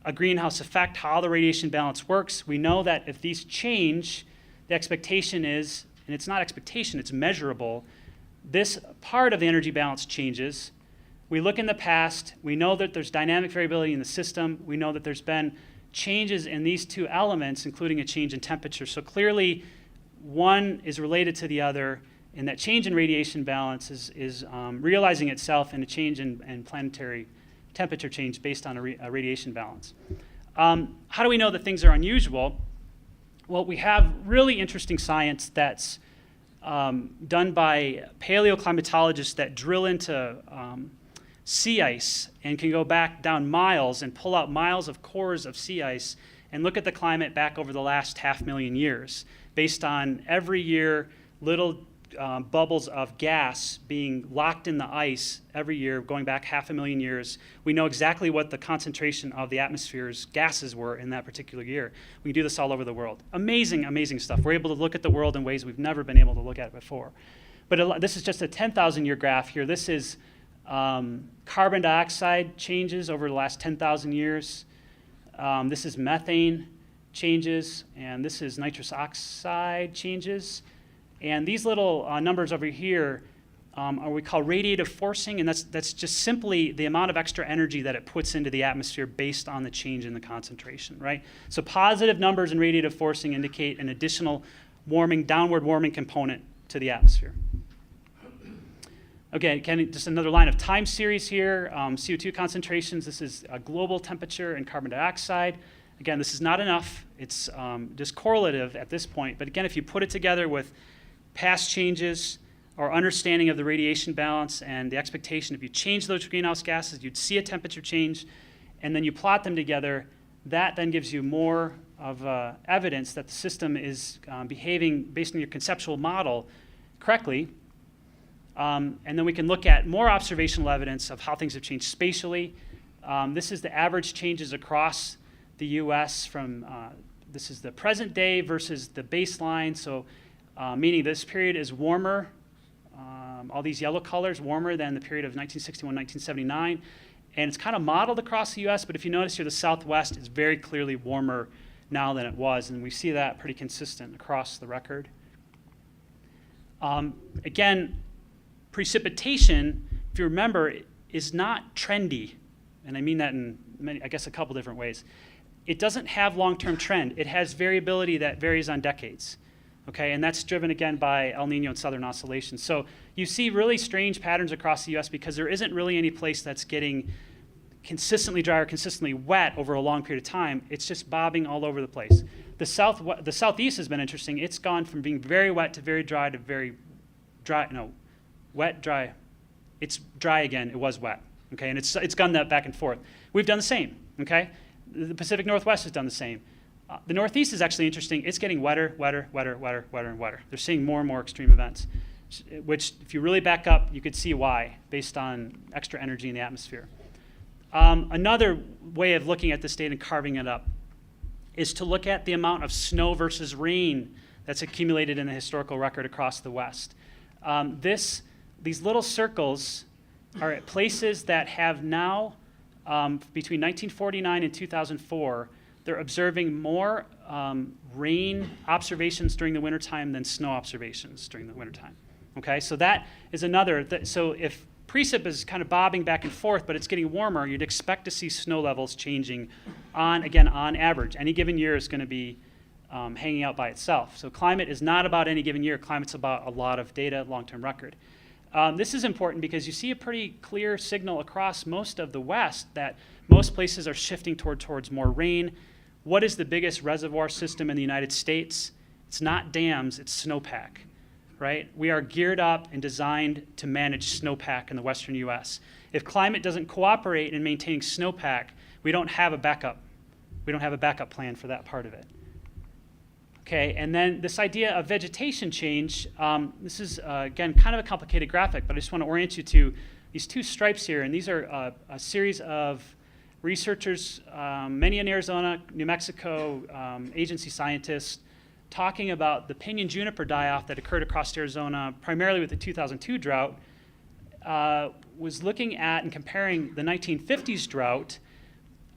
a greenhouse effect, how the radiation balance works. We know that if these change, the expectation is, and it's not expectation, it's measurable, this part of the energy balance changes. We look in the past, we know that there's dynamic variability in the system, we know that there's been changes in these two elements, including a change in temperature. So clearly, one is related to the other, and that change in radiation balance is realizing itself in a change in planetary temperature change based on a radiation balance. How do we know that things are unusual? Well, we have really interesting science that's done by paleoclimatologists that drill into sea ice and can go back down miles and pull out miles of cores of sea ice and look at the climate back over the last 500,000 years based on every year little bubbles of gas being locked in the ice every year going back 500,000 years. We know exactly what the concentration of the atmosphere's gases were in that particular year. We can do this all over the world. Amazing, amazing stuff. We're able to look at the world in ways we've never been able to look at it before. But this is just a 10,000 year graph here. This is carbon dioxide changes over the last 10,000 years. This is methane changes, and this is nitrous oxide changes. And these little numbers over here are what we call radiative forcing, and that's just simply the amount of extra energy that it puts into the atmosphere based on the change in the concentration, right? So positive numbers in radiative forcing indicate an additional warming, downward warming component to the atmosphere. Okay, just another line of time series here. CO2 concentrations, this is global temperature and carbon dioxide. Again, this is not enough. It's just correlative at this point. But again, if you put it together with past changes or understanding of the radiation balance and the expectation, if you change those greenhouse gases, you'd see a temperature change, and then you plot them together, that then gives you more of evidence that the system is behaving based on your conceptual model correctly. And then we can look at more observational evidence of how things have changed spatially. This is the average changes across the US from, this is the present day versus the baseline. So meaning this period is warmer, all these yellow colors, warmer than the period of 1961, 1979. And it's kind of modeled across the US, but if you notice here, the Southwest is very clearly warmer now than it was. And we see that pretty consistent across the record. Again, precipitation, if you remember, is not trendy. And I mean that in I guess a couple different ways. It doesn't have long-term trend. It has variability that varies on decades. Okay, and that's driven again by El Nino and Southern oscillations. So you see really strange patterns across the US because there isn't really any place that's getting consistently dry or consistently wet over a long period of time. It's just bobbing all over the place. The Southeast has been interesting. It's gone from being very wet to very dry to very dry, no, wet, dry. It's dry again, it was wet. Okay, and it's gone that back and forth. We've done the same, okay? The Pacific Northwest has done the same. The Northeast is actually interesting. It's getting wetter, wetter, wetter, wetter, wetter, and wetter. They're seeing more and more extreme events, which if you really back up, you could see why, based on extra energy in the atmosphere. Another way of looking at this data and carving it up is to look at the amount of snow versus rain that's accumulated in the historical record across the West. These little circles are at places that have now, between 1949 and 2004, they're observing more rain observations during the wintertime than snow observations during the wintertime. Okay, so that is another. So if precip is kind of bobbing back and forth, but it's getting warmer, you'd expect to see snow levels changing on average. Any given year is going to be hanging out by itself. So climate is not about any given year. Climate's about a lot of data, long-term record. This is important because you see a pretty clear signal across most of the West that most places are shifting towards more rain. What is the biggest reservoir system in the United States? It's not dams, it's snowpack, right? We are geared up and designed to manage snowpack in the western US. If climate doesn't cooperate in maintaining snowpack, we don't have a backup. We don't have a backup plan for that part of it. Okay, and then this idea of vegetation change, this is, again, kind of a complicated graphic, but I just want to orient you to these two stripes here, and these are a series of researchers, many in Arizona, New Mexico, agency scientists, talking about the pinyon juniper die-off that occurred across Arizona, primarily with the 2002 drought, was looking at and comparing the 1950s drought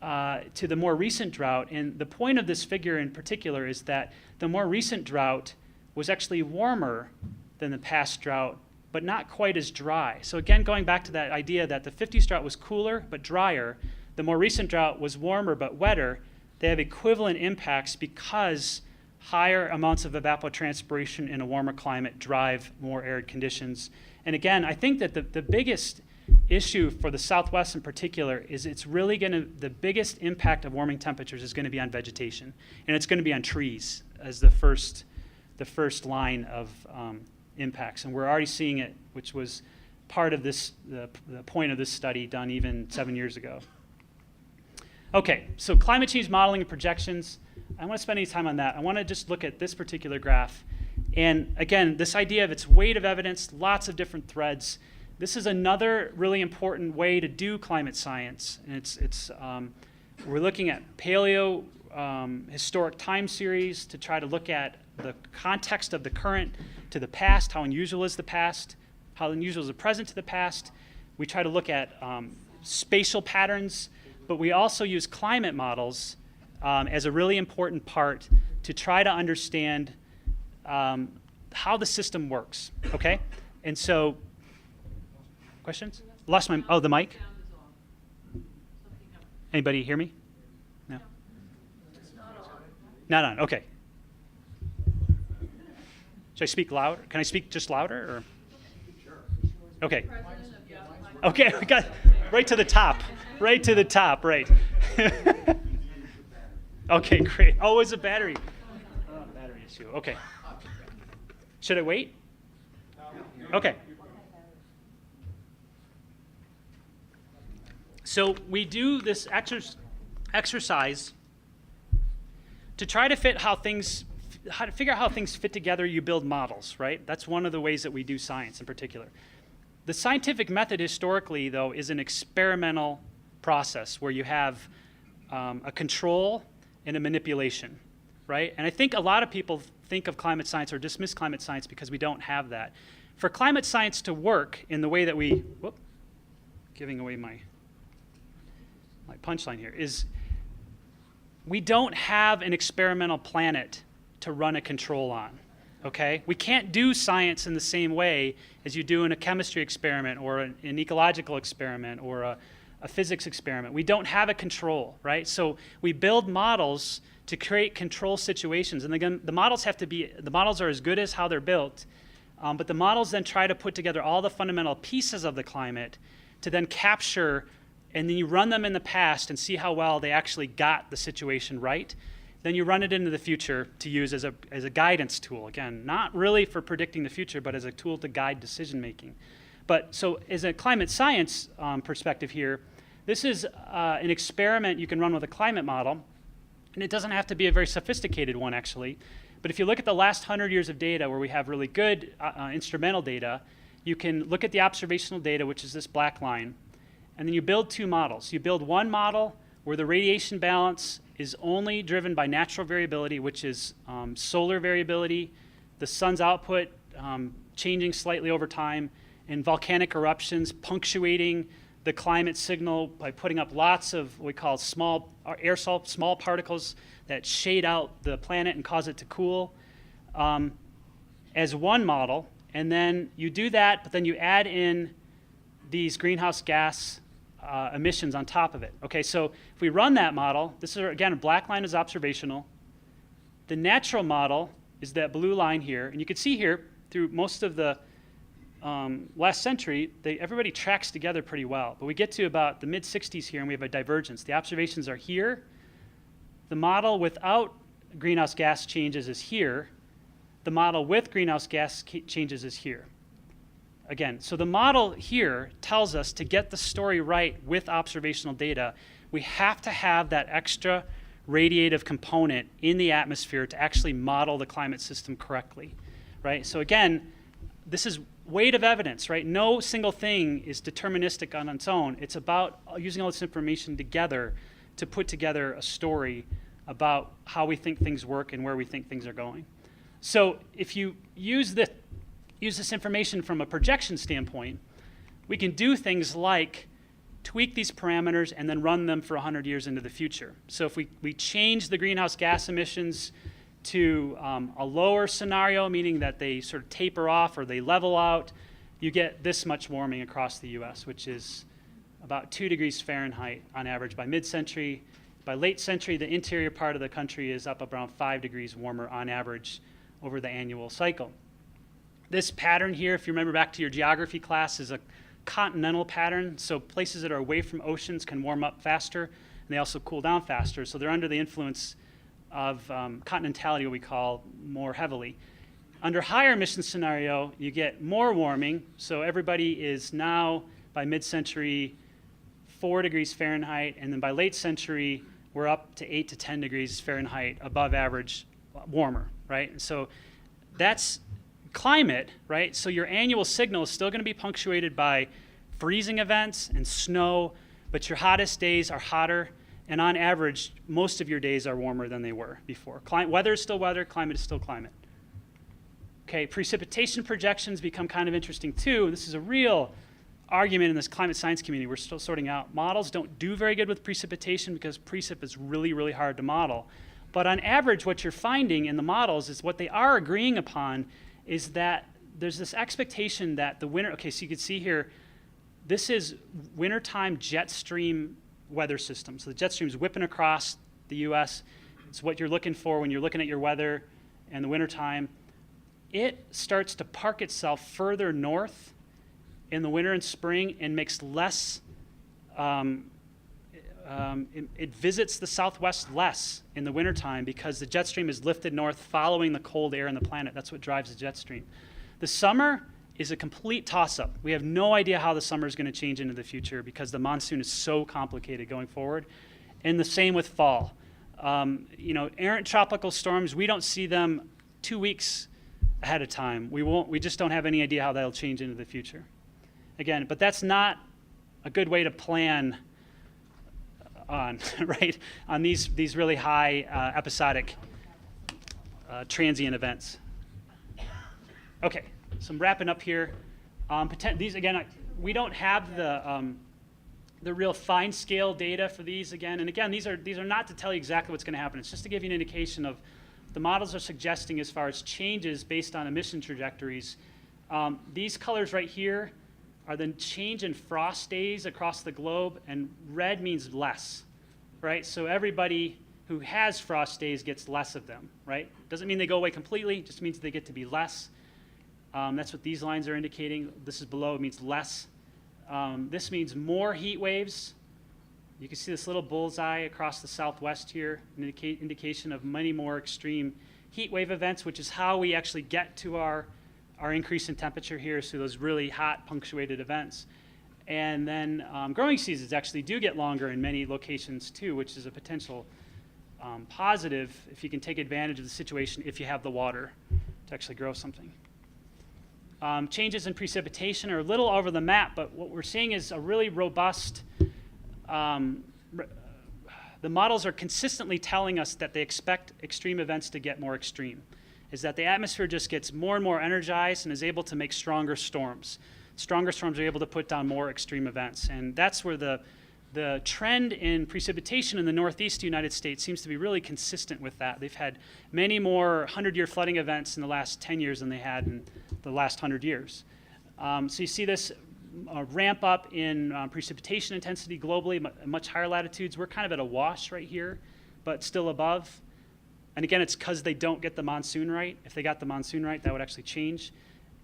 to the more recent drought. And the point of this figure in particular is that the more recent drought was actually warmer than the past drought, but not quite as dry. So again, going back to that idea that the 50s drought was cooler but drier, the more recent drought was warmer but wetter. They have equivalent impacts because higher amounts of evapotranspiration in a warmer climate drive more arid conditions. And again, I think that the biggest issue for the Southwest in particular is it's really the biggest impact of warming temperatures is going to be on vegetation. And it's going to be on trees as the first line of impacts. And we're already seeing it, which was part of this, the point of this study done even 7 years ago. Okay, so climate change modeling and projections. I want to spend any time on that. I want to just look at this particular graph. And again, this idea of its weight of evidence, lots of different threads. This is another really important way to do climate science. And we're looking at paleo historic time series to try to look at the context of the current to the past, how unusual is the past, how unusual is the present to the past. We try to look at spatial patterns, but we also use climate models as a really important part to try to understand how the system works, okay? And so, questions? Lost my, oh, the mic? Anybody hear me? No? Not on, okay. Should I speak louder? Can I speak just louder, or? Okay. Okay, we got right to the top. Right to the top, right. Okay, great. Oh, it's a battery. Oh, battery issue. Okay. Should I wait? Okay. So we do this exercise to try to figure out how things fit together. You build models, right? That's one of the ways that we do science in particular. The scientific method historically, though, is an experimental process where you have a control and a manipulation, right? And I think a lot of people think of climate science or dismiss climate science because we don't have that. For climate science to work in the way that we, giving away my punchline here, is we don't have an experimental planet to run a control on, okay? We can't do science in the same way as you do in a chemistry experiment or an ecological experiment or a physics experiment. We don't have a control, right? So we build models to create control situations. And again, the models are as good as how they're built, but the models then try to put together all the fundamental pieces of the climate to then capture, and then you run them in the past and see how well they actually got the situation right. Then you run it into the future to use as a guidance tool. Again, not really for predicting the future, but as a tool to guide decision making. But so as a climate science perspective here, this is an experiment you can run with a climate model. And it doesn't have to be a very sophisticated one, actually. But if you look at the last 100 years of data where we have really good instrumental data, you can look at the observational data, which is this black line, and then you build two models. You build one model where the radiation balance is only driven by natural variability, which is solar variability, the sun's output changing slightly over time, and volcanic eruptions punctuating the climate signal by putting up lots of what we call small aerosol, small particles that shade out the planet and cause it to cool as one model. And then you do that, but then you add in these greenhouse gas emissions on top of it. Okay, so if we run that model, this is, again, a black line is observational. The natural model is that blue line here. And you can see here through most of the last century, everybody tracks together pretty well. But we get to about the mid-60s here, and we have a divergence. The observations are here. The model without greenhouse gas changes is here. The model with greenhouse gas changes is here. Again, so the model here tells us to get the story right with observational data, we have to have that extra radiative component in the atmosphere to actually model the climate system correctly, right? So again, this is weight of evidence, right? No single thing is deterministic on its own. It's about using all this information together to put together a story about how we think things work and where we think things are going. So if you use this information from a projection standpoint, we can do things like tweak these parameters, and then run them for 100 years into the future. So if we change the greenhouse gas emissions to a lower scenario, meaning that they sort of taper off or they level out, you get this much warming across the US, which is about 2 degrees Fahrenheit on average by mid-century. By late century, the interior part of the country is up around 5 degrees warmer on average over the annual cycle. This pattern here, if you remember back to your geography class, is a continental pattern. So places that are away from oceans can warm up faster, and they also cool down faster. So they're under the influence of continentality, what we call, more heavily. Under higher emission scenario, you get more warming. So everybody is now, by mid-century, 4 degrees Fahrenheit, and then by late century, we're up to 8 to 10 degrees Fahrenheit above average warmer, right? And so that's climate, right? So your annual signal is still going to be punctuated by freezing events and snow, but your hottest days are hotter, and on average, most of your days are warmer than they were before. Weather is still weather, climate is still climate. Okay, precipitation projections become kind of interesting too. This is a real argument in this climate science community. We're still sorting out. Models don't do very good with precipitation because precip is really, really hard to model. But on average, what you're finding in the models is what they are agreeing upon is that there's this expectation that the winter, okay, so you can see here, this is wintertime jet stream weather system. So the jet stream is whipping across the US. It's what you're looking for when you're looking at your weather in the wintertime. It starts to park itself further north in the winter and spring and makes less, it visits the southwest less in the wintertime because the jet stream is lifted north following the cold air in the planet. That's what drives the jet stream. The summer is a complete toss-up. We have no idea how the summer is going to change into the future because the monsoon is so complicated going forward. And the same with fall. Errant tropical storms, we don't see them 2 weeks ahead of time. We just don't have any idea how that'll change into the future. Again, but that's not a good way to plan on, right? On these really high episodic transient events. Okay, so I'm wrapping up here. These again, we don't have the real fine scale data for these again. And again, these are not to tell you exactly what's going to happen. It's just to give you an indication of the models are suggesting as far as changes based on emission trajectories. These colors right here are the change in frost days across the globe, and red means less, right? So everybody who has frost days gets less of them, right? Doesn't mean they go away completely, just means they get to be less. That's what these lines are indicating. This is below, it means less. This means more heat waves. You can see this little bullseye across the southwest here, an indication of many more extreme heat wave events, which is how we actually get to our increase in temperature here, so those really hot punctuated events. And then growing seasons actually do get longer in many locations too, which is a potential positive if you can take advantage of the situation if you have the water to actually grow something. Changes in precipitation are a little over the map, but what we're seeing is a really robust, the models are consistently telling us that they expect extreme events to get more extreme, is that the atmosphere just gets more and more energized and is able to make stronger storms. Stronger storms are able to put down more extreme events, and that's where the trend in precipitation in the northeast United States seems to be really consistent with that. They've had many more 100-year flooding events in the last 10 years than they had in the last 100 years. So you see this ramp up in precipitation intensity globally at much higher latitudes. We're kind of at a wash right here, but still above. And again, it's because they don't get the monsoon right. If they got the monsoon right, that would actually change.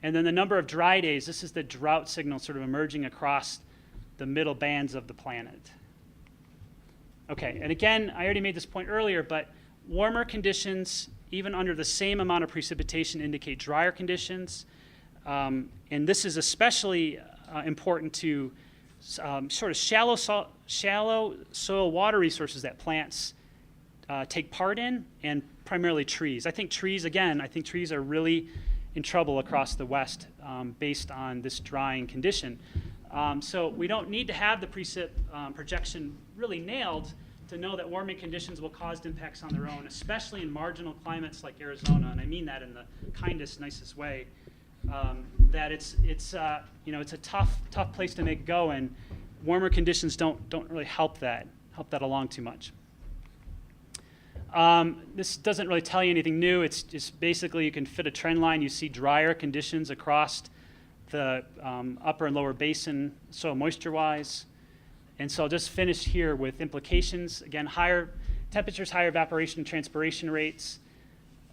And then the number of dry days, this is the drought signal sort of emerging across the middle bands of the planet. Okay, and again, I already made this point earlier, but warmer conditions, even under the same amount of precipitation, indicate drier conditions. And this is especially important to sort of shallow soil water resources that plants take part in, and primarily trees. I think trees are really in trouble across the West based on this drying condition. So we don't need to have the precip projection really nailed to know that warming conditions will cause impacts on their own, especially in marginal climates like Arizona, and I mean that in the kindest, nicest way. That it's a tough place to make go in, warmer conditions don't really help that along too much. This doesn't really tell you anything new. It's just basically you can fit a trend line. You see drier conditions across the upper and lower basin soil moisture-wise. And so I'll just finish here with implications. Again, higher temperatures, higher evaporation and transpiration rates,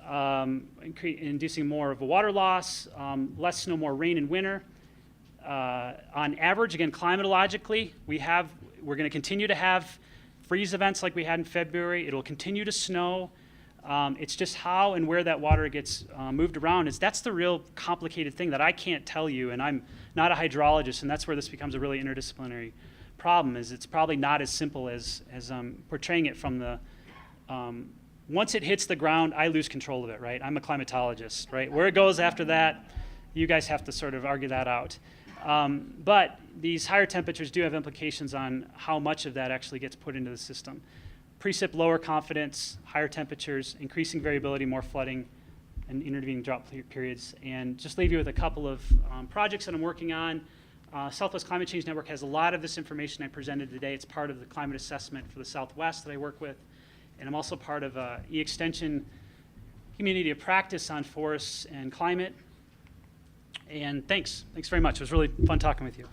inducing more of a water loss, less snow, more rain in winter. On average, again, climatologically, we're going to continue to have freeze events like we had in February. It'll continue to snow. It's just how and where that water gets moved around. That's the real complicated thing that I can't tell you, and I'm not a hydrologist, and that's where this becomes a really interdisciplinary problem. Is it's probably not as simple as portraying it from the. Once it hits the ground, I lose control of it, right? I'm a climatologist, right? Where it goes after that, you guys have to sort of argue that out. But these higher temperatures do have implications on how much of that actually gets put into the system. Precip, lower confidence, higher temperatures, increasing variability, more flooding, and intervening drought periods. And just leave you with a couple of projects that I'm working on. Southwest Climate Change Network has a lot of this information I presented today. It's part of the climate assessment for the Southwest that I work with. And I'm also part of a e-extension community of practice on forests and climate. And thanks very much. It was really fun talking with you.